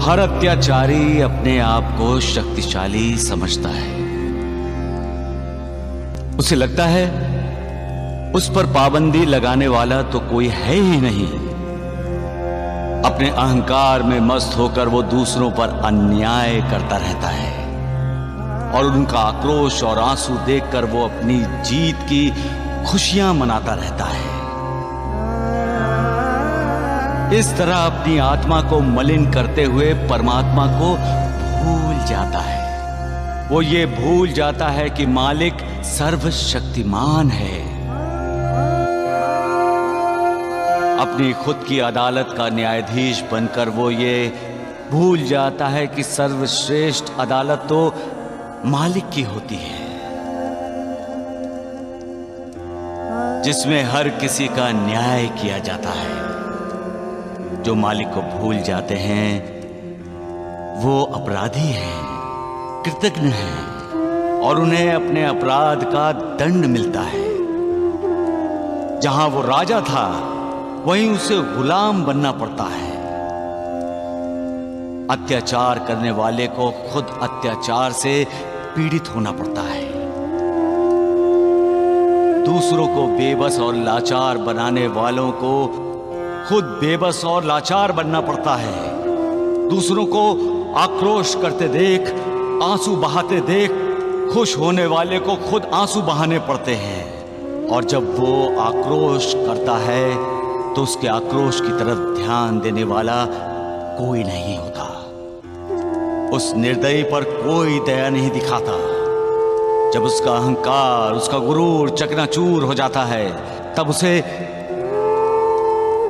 हर अत्याचारी अपने आप को शक्तिशाली समझता है। उसे लगता है उस पर पाबंदी लगाने वाला तो कोई है ही नहीं। अपने अहंकार में मस्त होकर वो दूसरों पर अन्याय करता रहता है और उनका आक्रोश और आंसू देखकर वो अपनी जीत की खुशियां मनाता रहता है। इस तरह अपनी आत्मा को मलिन करते हुए परमात्मा को भूल जाता है। वो ये भूल जाता है कि मालिक सर्वशक्तिमान है। अपनी खुद की अदालत का न्यायाधीश बनकर वो ये भूल जाता है कि सर्वश्रेष्ठ अदालत तो मालिक की होती है, जिसमें हर किसी का न्याय किया जाता है। जो मालिक को भूल जाते हैं वो अपराधी हैं, कृतज्ञ हैं और उन्हें अपने अपराध का दंड मिलता है। जहां वो राजा था वहीं उसे गुलाम बनना पड़ता है। अत्याचार करने वाले को खुद अत्याचार से पीड़ित होना पड़ता है। दूसरों को बेबस और लाचार बनाने वालों को खुद बेबस और लाचार बनना पड़ता है। दूसरों को आक्रोश करते देख, आंसू बहाते देख, खुश होने वाले को खुद आंसू बहाने पड़ते हैं। और जब वो आक्रोश करता है तो उसके आक्रोश की तरफ ध्यान देने वाला कोई नहीं होता। उस निर्दयी पर कोई दया नहीं दिखाता। जब उसका अहंकार, उसका गुरूर चकनाचूर हो जाता है तब उसे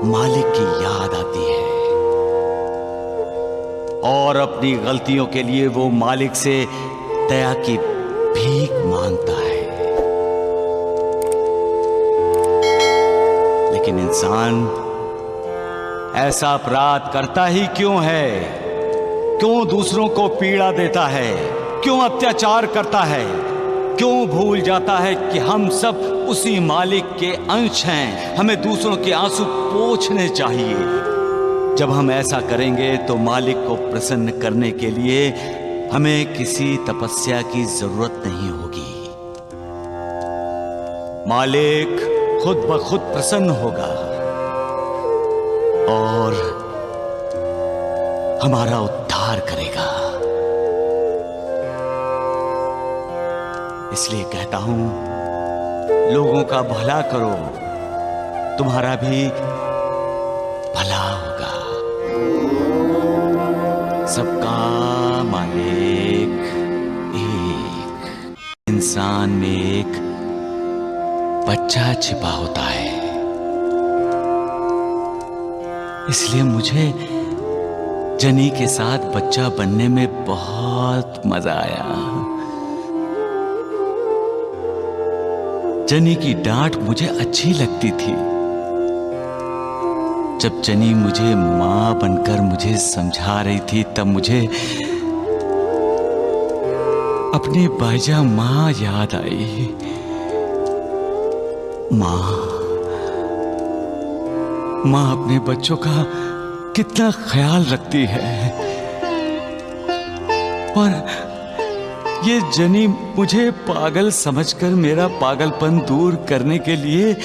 मालिक की याद आती है और अपनी गलतियों के लिए वो मालिक से दया की भीख मांगता है। लेकिन इंसान ऐसा अपराध करता ही क्यों है? क्यों दूसरों को पीड़ा देता है? क्यों अत्याचार करता है? क्यों भूल जाता है कि हम सब उसी मालिक के अंश हैं? हमें दूसरों के आंसू पोंछने चाहिए। जब हम ऐसा करेंगे तो मालिक को प्रसन्न करने के लिए हमें किसी तपस्या की जरूरत नहीं होगी। मालिक खुद ब खुद प्रसन्न होगा और हमारा उद्धार करेगा। इसलिए कहता हूं, लोगों का भला करो, तुम्हारा भी भला होगा। सबका मालिक एक। इंसान में एक बच्चा छिपा होता है। इसलिए मुझे जनी के साथ बच्चा बनने में बहुत मजा आया। जनी की डांट मुझे अच्छी लगती थी। जब जनी मुझे मां बनकर मुझे समझा रही थी तब मुझे अपनी बाइजा मां याद आई। मां अपने बच्चों का कितना ख्याल रखती है। और ये जनी मुझे पागल समझकर मेरा पागलपन दूर करने के लिए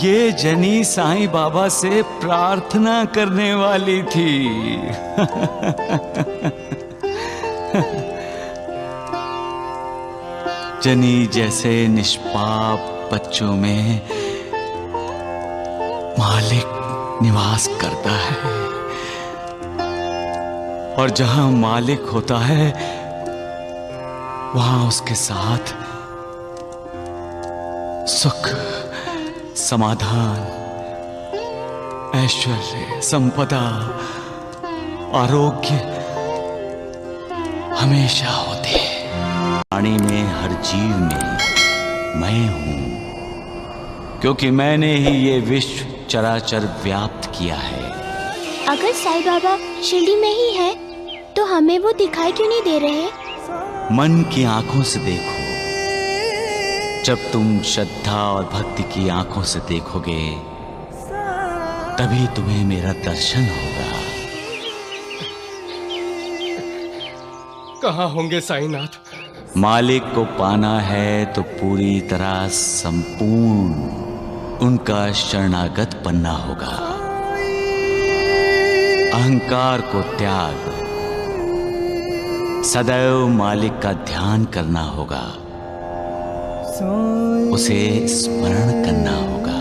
ये जनी साईं बाबा से प्रार्थना करने वाली थी। जनी जैसे निष्पाप बच्चों में मालिक निवास करता है और जहां मालिक होता है वहां उसके साथ सुख, समाधान, ऐश्वर्य, संपदा, आरोग्य हमेशा होते हैं। प्राणी में, हर जीव में मैं हूं, क्योंकि मैंने ही ये विश्व चराचर व्याप्त किया है। अगर साईं बाबा शिरडी में ही है तो हमें वो दिखाई क्यों नहीं दे रहे? मन की आंखों से देखो। जब तुम श्रद्धा और भक्ति की आंखों से देखोगे तभी तुम्हें मेरा दर्शन होगा। कहाँ होंगे साईनाथ? मालिक को पाना है तो पूरी तरह संपूर्ण उनका शरणागत बनना होगा। अहंकार को त्याग, सदैव मालिक का ध्यान करना होगा, उसे स्मरण करना होगा।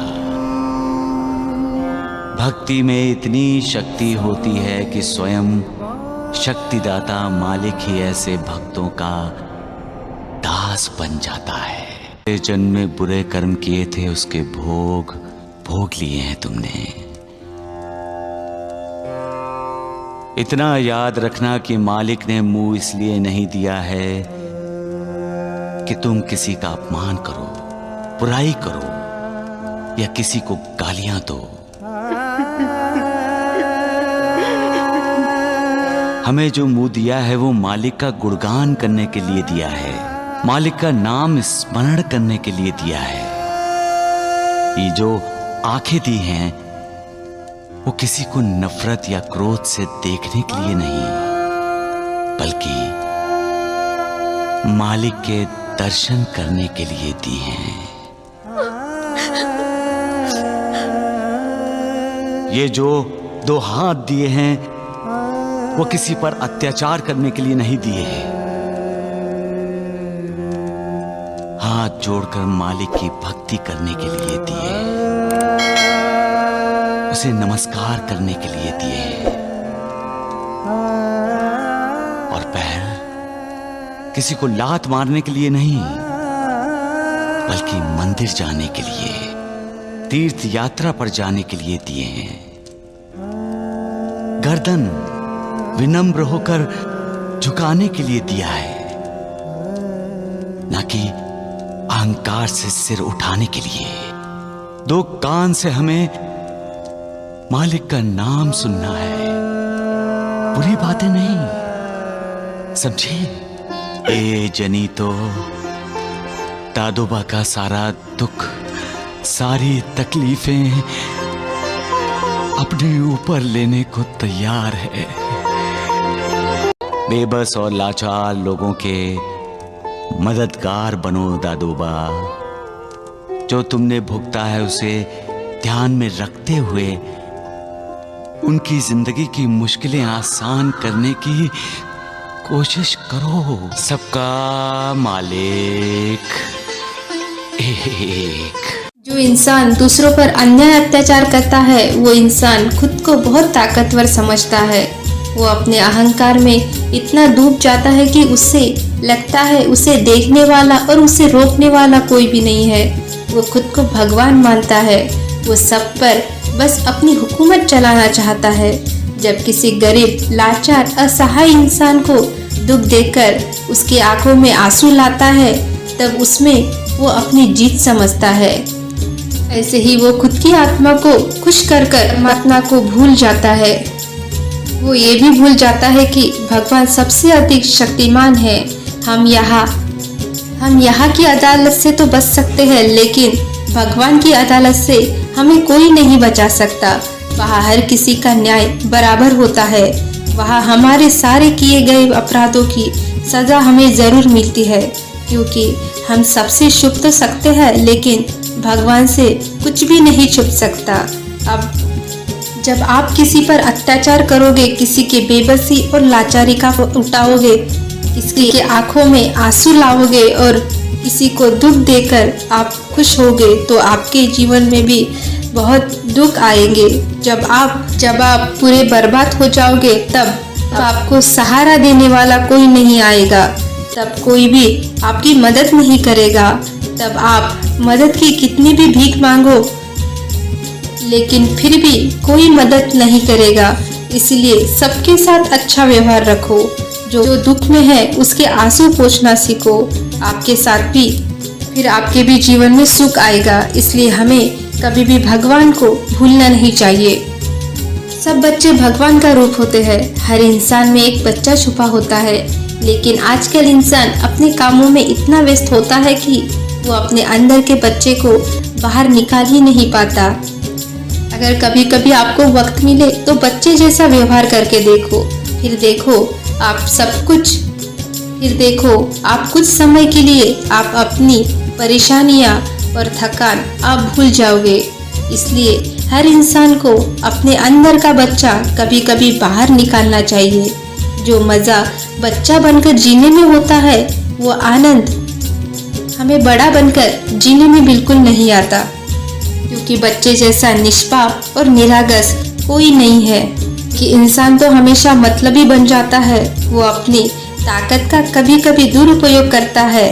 भक्ति में इतनी शक्ति होती है कि स्वयं शक्तिदाता मालिक ही ऐसे भक्तों का दास बन जाता है। जन्म में बुरे कर्म किए थे, उसके भोग लिए हैं तुमने। इतना याद रखना कि मालिक ने मुंह इसलिए नहीं दिया है कि तुम किसी का अपमान करो, बुराई करो या किसी को गालियां दो। हमें जो मुंह दिया है वो मालिक का गुणगान करने के लिए दिया है, मालिक का नाम स्मरण करने के लिए दिया है। ये जो आंखें दी हैं वो किसी को नफरत या क्रोध से देखने के लिए नहीं, बल्कि मालिक के दर्शन करने के लिए दी हैं। ये जो 2 हाथ दिए हैं वो किसी पर अत्याचार करने के लिए नहीं दिए हैं, हाथ जोड़कर मालिक की भक्ति करने के लिए दिए, उसे नमस्कार करने के लिए दिए। और पैर किसी को लात मारने के लिए नहीं, बल्कि मंदिर जाने के लिए, तीर्थ यात्रा पर जाने के लिए दिए हैं। गर्दन विनम्र होकर झुकाने के लिए दिया है, ना कि अहंकार से सिर उठाने के लिए। 2 कान से हमें मालिक का नाम सुनना है, बुरी बातें नहीं, समझे? ए जनी तो दादोबा का सारा दुख, सारी तकलीफें अपने ऊपर लेने को तैयार है। बेबस और लाचार लोगों के मददगार बनो दादोबा। जो तुमने भुगता है उसे ध्यान में रखते हुए उनकी जिंदगी की मुश्किलें आसान करने की कोशिश करो। सबका मालिक एक। जो इंसान दूसरों पर अन्याय अत्याचार करता है वो इंसान खुद को बहुत ताकतवर समझता है। वो अपने अहंकार में इतना डूब जाता है कि उससे लगता है उसे देखने वाला और उसे रोकने वाला कोई भी नहीं है। वो खुद को भगवान मानता है। वो सब पर बस अपनी हुकूमत चलाना चाहता है। जब किसी गरीब, लाचार, असहाय इंसान को दुख देकर उसकी आंखों में आंसू लाता है, तब उसमें वो अपनी जीत समझता है। ऐसे ही वो खुद की आत्मा को खुश कर परमात्मा को भूल जाता है। वो ये भी भूल जाता है कि भगवान सबसे अधिक शक्तिमान है। हम यहाँ की अदालत से तो बच सकते हैं, लेकिन भगवान की अदालत से हमें कोई नहीं बचा सकता। वहाँ हर किसी का न्याय बराबर होता है। वहाँ हमारे सारे किए गए अपराधों की सजा हमें जरूर मिलती है, क्योंकि हम सबसे छुप तो सकते हैं, लेकिन भगवान से कुछ भी नहीं छुप सकता। अब जब आप किसी पर अत्याचार करोगे, किसी के बेबसी और लाचारी का उठाओगे, किसी के आंखों में आंसू लाओगे और किसी को दुख देकर आप खुश होगे, तो आपके जीवन में भी बहुत दुख आएंगे। जब आप पूरे बर्बाद हो जाओगे, तब आपको सहारा देने वाला कोई नहीं आएगा, तब कोई भी आपकी मदद नहीं करेगा। तब आप मदद की कितनी भी भीख मांगो, लेकिन फिर भी कोई मदद नहीं करेगा। इसलिए सबके साथ अच्छा व्यवहार रखो। जो दुख में है उसके आंसू पोंछना सीखो। आपके साथ भी फिर आपके भी जीवन में सुख आएगा। इसलिए हमें कभी भी भगवान को भूलना नहीं चाहिए। सब बच्चे भगवान का रूप होते हैं। हर इंसान में एक बच्चा छुपा होता है, लेकिन आजकल इंसान अपने कामों में इतना व्यस्त होता है कि वो अपने अंदर के बच्चे को बाहर निकाल ही नहीं पाता। अगर कभी कभी आपको वक्त मिले तो बच्चे जैसा व्यवहार करके देखो, फिर देखो आप सब कुछ फिर देखो आप कुछ समय के लिए आप अपनी परेशानियां और थकान आप भूल जाओगे। इसलिए हर इंसान को अपने अंदर का बच्चा कभी कभी बाहर निकालना चाहिए। जो मज़ा बच्चा बनकर जीने में होता है वो आनंद हमें बड़ा बनकर जीने में बिल्कुल नहीं आता, क्योंकि बच्चे जैसा निष्पाप और निरागस कोई नहीं है कि इंसान तो हमेशा मतलबी बन जाता है। वो अपनी ताकत का कभी कभी दुरुपयोग करता है।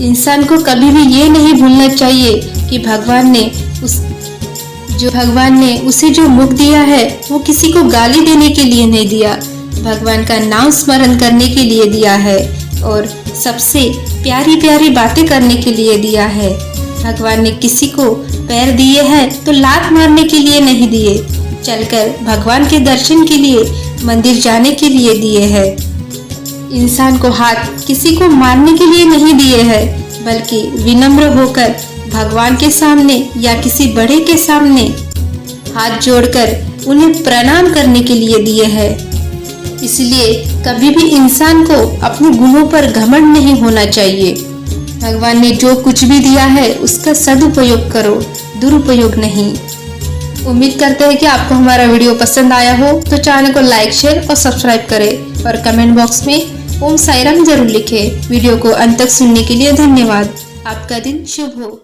इंसान को कभी भी ये नहीं भूलना चाहिए कि भगवान ने उसे जो मुख दिया है वो किसी को गाली देने के लिए नहीं दिया, भगवान का नाम स्मरण करने के लिए दिया है और सबसे प्यारी प्यारी बातें करने के लिए दिया है। भगवान ने किसी को पैर दिए हैं तो लात मारने के लिए नहीं दिए, चलकर भगवान के दर्शन के लिए मंदिर जाने के लिए दिए हैं। इंसान को हाथ किसी को मारने के लिए नहीं दिए हैं, बल्कि विनम्र होकर भगवान के सामने या किसी बड़े के सामने हाथ जोड़कर उन्हें प्रणाम करने के लिए दिए हैं। इसलिए कभी भी इंसान को अपने गुणों पर घमंड नहीं होना चाहिए। भगवान ने जो कुछ भी दिया है उसका सदुपयोग करो, दुरुपयोग नहीं। उम्मीद करते हैं कि आपको हमारा वीडियो पसंद आया हो, तो चैनल को लाइक, शेयर और सब्सक्राइब करें और कमेंट बॉक्स में ओम साईं राम जरूर लिखें। वीडियो को अंत तक सुनने के लिए धन्यवाद। आपका दिन शुभ हो।